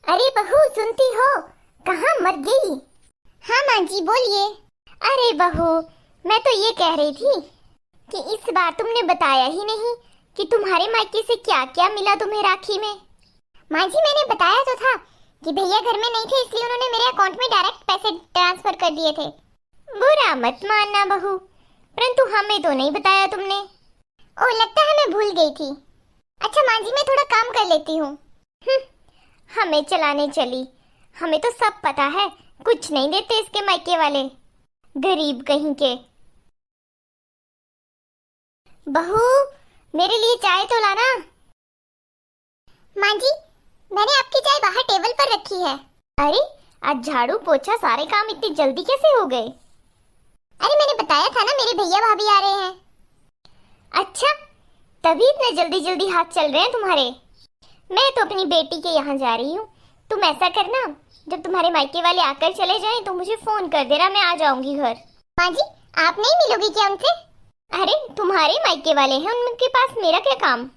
अरे बहू, सुनती हो? कहाँ मर गई? हाँ माँ जी, बोलिए। अरे बहू, मैं तो ये कह रही थी कि इस बार तुमने बताया ही नहीं कि तुम्हारे मायके से क्या क्या मिला तुम्हें राखी में। माँ जी, मैंने बताया तो था कि भैया घर में नहीं थे, इसलिए उन्होंने मेरे अकाउंट में डायरेक्ट पैसे ट्रांसफर कर दिए थे। बुरा मत मानना बहू, परंतु हमें तो नहीं बताया तुमने। ओह, लगता है मैं भूल गई थी। अच्छा माँ जी, मैं थोड़ा काम कर लेती हूँ। हमें चलाने चली, हमें तो सब पता है, कुछ नहीं देते इसके मायके वाले, गरीब कहीं के। बहू, मेरे लिए चाय तो लाना। माँ जी, मैंने आपकी चाय बाहर टेबल पर रखी है। अरे, आज झाड़ू पोछा सारे काम इतनी जल्दी कैसे हो गए? अरे मैंने बताया था ना, मेरे भैया भाभी आ रहे हैं। अच्छा, तभी इतने जल्दी जल्दी हाथ चल रहे हैं तुम्हारे। मैं तो अपनी बेटी के यहाँ जा रही हूँ। तुम ऐसा करना, जब तुम्हारे मायके वाले आकर चले जाएं तो मुझे फोन कर देना, मैं आ जाऊंगी घर। माँ जी, आप नहीं मिलोगी क्या उनसे? अरे, तुम्हारे मायके वाले हैं, उनके पास मेरा क्या काम?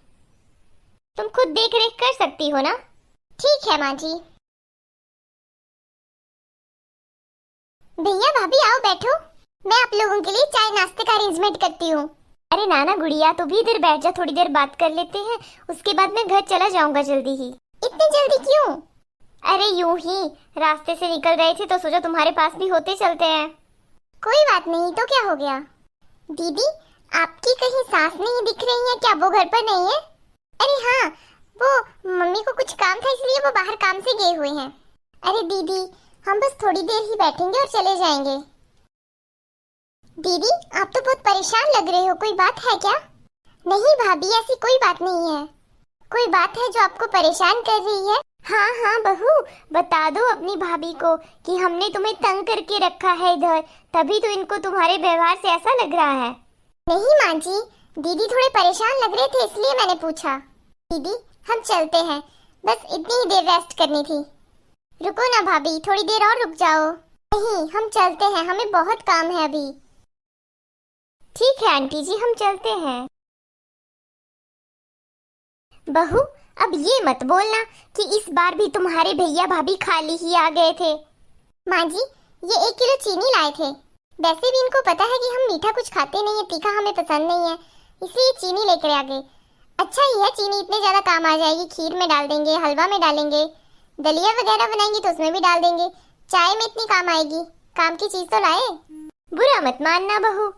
तुम खुद देख रेख कर सकती हो ना। ठीक है माँ जी। भैया भाभी आओ, बैठो, मैं आप लोगों के लिए चाय नाश्ते का अरेंजमेंट करती हूँ। अरे नाना गुड़िया, तो भी इधर बैठ जा, थोड़ी देर बात कर लेते हैं, उसके बाद मैं घर चला जाऊंगा जल्दी ही। इतनी जल्दी क्यों? अरे यूं ही रास्ते से निकल रहे थे तो सोचा तुम्हारे पास भी होते चलते हैं। कोई बात नहीं, तो क्या हो गया? दीदी, आपकी कहीं सास नहीं दिख रही है क्या? वो घर पर नहीं है? अरे हाँ, वो मम्मी को कुछ काम था, इसलिए वो बाहर काम से गए हुए हैं। अरे दीदी, हम बस थोड़ी देर ही बैठेंगे और चले जाएंगे। दीदी, आप तो बहुत परेशान लग रहे हो, कोई बात है क्या? नहीं भाभी, ऐसी कोई बात नहीं है। कोई बात है जो आपको परेशान कर रही है? हाँ हाँ बहू, बता दो अपनी भाभी को कि हमने तुम्हें तंग करके रखा है इधर, तभी तो इनको तुम्हारे व्यवहार से ऐसा लग रहा है। नहीं माँ जी, दीदी थोड़े परेशान लग रहे थे, इसलिए मैंने पूछा। दीदी, हम चलते हैं, बस इतनी ही देर रेस्ट करनी थी। रुको ना भाभी, थोड़ी देर और रुक जाओ। नहीं, हम चलते हैं, हमें बहुत काम है अभी। ठीक है आंटी जी, हम चलते हैं। बहू, अब ये मत बोलना कि इस बार भी तुम्हारे भैया भाभी खाली ही आ गए थे। माँ जी, ये 1 किलो चीनी लाए थे। वैसे भी इनको पता है कि हम मीठा कुछ खाते नहीं है, तीखा हमें पसंद नहीं है, इसलिए चीनी लेकर आ गए। अच्छा ही है, चीनी इतने ज्यादा काम आ जाएगी, खीर में डाल देंगे, हलवा में डालेंगे, दलिया वगैरह बनाएंगे तो उसमें भी डाल देंगे, चाय में इतनी काम आएगी। काम की चीज तो लाए। बुरा मत मानना बहू,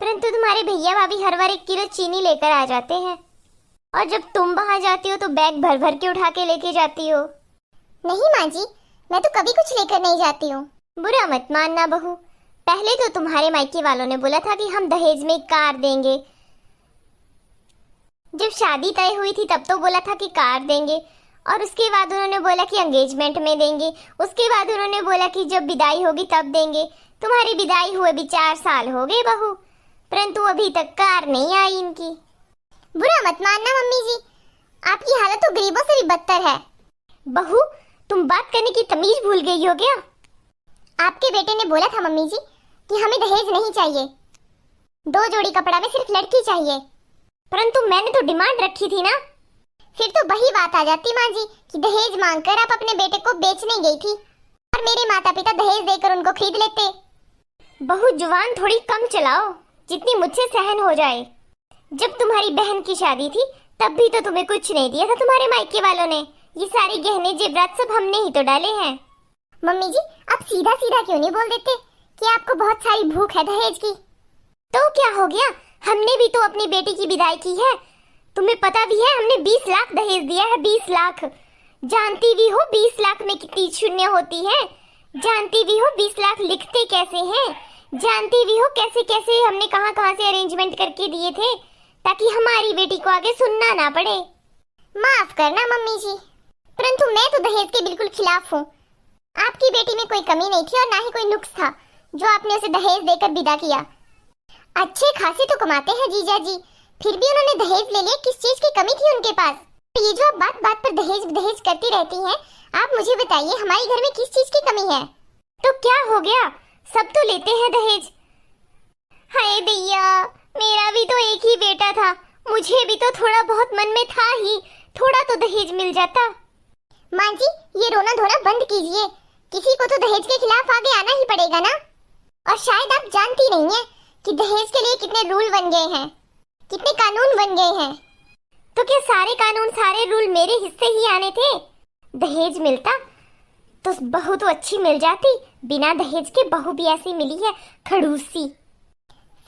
परंतु तुम्हारे भैया भाभी हर बार 1 किलो चीनी लेकर आ जाते हैं, और जब तुम वहां जाती हो तो बैग भर भर के उठा के लेके जाती हो। नहीं माँ जी, मैं तो कभी कुछ लेकर नहीं जाती हूँ। बुरा मत मानना बहू, पहले तो तुम्हारे मायके वालों ने बोला था कि हम दहेज में कार देंगे। जब शादी तय हुई थी तब तो बोला था कि कार देंगे, और उसके बाद उन्होंने बोला कि एंगेजमेंट में देंगे, उसके बाद उन्होंने बोला कि जब विदाई होगी तब देंगे। तुम्हारी विदाई हुए भी 4 साल हो गए बहू, परंतु अभी तक कार नहीं आई इनकी। बुरा मत मानना मम्मी जी, आपकी हालत तो गरीबों से भी बदतर है। बहू, तुम बात करने की तमीज भूल गई हो क्या? आपके बेटे ने बोला था मम्मी जी कि हमें दहेज नहीं चाहिए, 2 जोड़ी कपड़ा में सिर्फ लड़की चाहिए, परंतु मैंने तो डिमांड रखी थी ना। फिर तो वही बात आ जाती माँ जी कि दहेज मांगकर आप अपने बेटे को बेचने गई थी और मेरे माता पिता दहेज देकर उनको खरीद लेते। बहू, जुबान थोड़ी कम चलाओ, जितनी मुझसे सहन हो जाए। जब तुम्हारी बहन की शादी थी तब भी तो तुम्हें कुछ नहीं दिया था तुम्हारे मायके वालों ने, ये सारे गहने जेवरात सब हमने ही तो डाले हैं। मम्मी जी, आप सीधा सीधा क्यों नहीं बोल देते कि आपको बहुत सारी भूख है दहेज की? तो क्या हो गया, हमने भी तो अपनी बेटी की विदाई की है, तुम्हें पता भी है हमने 20 लाख दहेज दिया है। 20 लाख, जानती भी हो 20 लाख में कितनी शून्य होती है, जानती भी हो 20 लाख लिखते कैसे हैं, जानती भी हो कैसे कैसे हमने कहां कहां से अरेंजमेंट करके दिए थे ताकि हमारी बेटी को आगे सुनना ना पड़े। माफ करना मम्मी जी, परंतु मैं तो दहेज के बिल्कुल खिलाफ हूँ। आपकी बेटी में कोई कमी नहीं थी और ना ही कोई नुक्स था जो आपने उसे दहेज देकर विदा किया। अच्छे खासे तो कमाते हैं जीजा जी, फिर भी उन्होंने दहेज ले लिया, किस चीज की कमी थी उनके पास? तो ये जो आप बात बात पर दहेज दहेज करती रहती हैं, आप मुझे बताइए हमारे घर में किस चीज की कमी है? तो क्या हो गया, सब तो लेते हैं दहेज। हाय भैया, मेरा भी तो एक ही बेटा था, मुझे भी तो थोड़ा बहुत मन में था ही, थोड़ा तो दहेज मिल जाता। माँ जी, ये रोना धोना बंद कीजिए। किसी को तो दहेज के खिलाफ आगे आना ही पड़ेगा ना। और शायद आप जानती नहीं है कि दहेज के लिए कितने रूल बन गए हैं, कितने कानून बन गए हैं। तो क्या सारे कानून सारे रूल मेरे हिस्से ही आने थे? दहेज मिलता तो बहू तो अच्छी मिल जाती, बिना दहेज के बहू भी ऐसी मिली है खड़ूसी।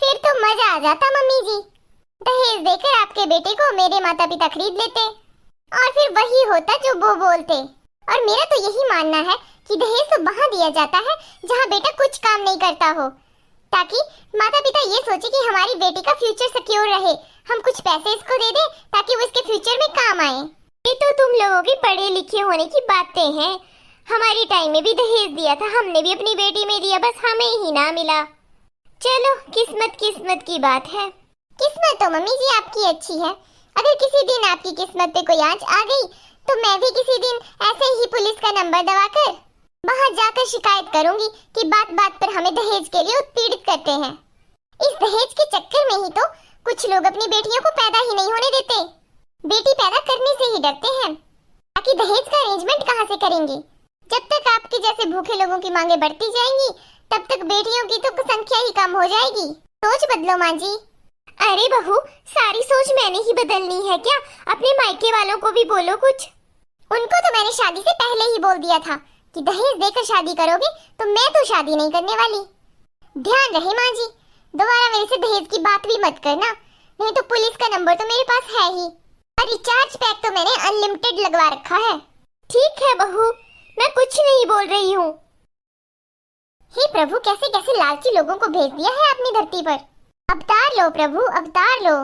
फिर तो मजा आ जाता मम्मी जी। दहेज देकर आपके बेटे को मेरे माता पिता खरीद लेते और फिर वही होता जो वो बोलते। और मेरा तो यही मानना है कि दहेज तो वहाँ दिया जाता है जहाँ बेटा कुछ काम नहीं करता हो, ताकि माता पिता ये सोचे कि हमारी बेटी का फ्यूचर सिक्योर रहे, हम कुछ पैसे इसको दे दें ताकि वो इसके फ्यूचर में काम आए। ये तो तुम लोगों की पढ़े लिखे होने की बातें हैं। हमारी टाइम में भी दहेज दिया था, हमने भी अपनी बेटी में दिया, बस हमें ही ना मिला। चलो किस्मत किस्मत की बात है। किस्मत तो मम्मी जी आपकी अच्छी है। अगर किसी दिन आपकी किस्मत पे कोई आंच आ गई तो मैं भी किसी दिन ऐसे ही पुलिस का नंबर दबाकर वहां जाकर शिकायत करूंगी कि बात बात पर हमें दहेज के लिए उत्पीड़ित करते हैं। इस दहेज के चक्कर में ही तो कुछ लोग अपनी बेटियों को पैदा ही नहीं होने देते, बेटी पैदा करने से ही डरते हैं। बाकी दहेज का अरेंजमेंट कहाँ से करेंगे? जब तक आपके जैसे भूखे लोगों की मांगे बढ़ती जाएंगी तब तक बेटियों की तो संख्या ही कम हो जाएगी। सोच बदलो माँ जी। अरे बहू, सारी सोच मैंने ही बदलनी है क्या? अपने मायके वालों को भी बोलो कुछ। उनको तो मैंने शादी से पहले ही बोल दिया था कि दहेज देकर शादी करोगे तो मैं तो शादी नहीं करने वाली। ध्यान रहे माँ जी, दोबारा मेरे से दहेज की बात भी मत करना, नहीं तो पुलिस का नंबर तो मेरे पास है ही और रिचार्ज पैक तो मैंने अनलिमिटेड लगवा रखा है। ठीक है बहू, मैं कुछ नहीं बोल रही हूँ। हे प्रभु, कैसे कैसे लालची लोगों को भेज दिया है अपनी धरती पर। अवतार लो प्रभु, अवतार लो।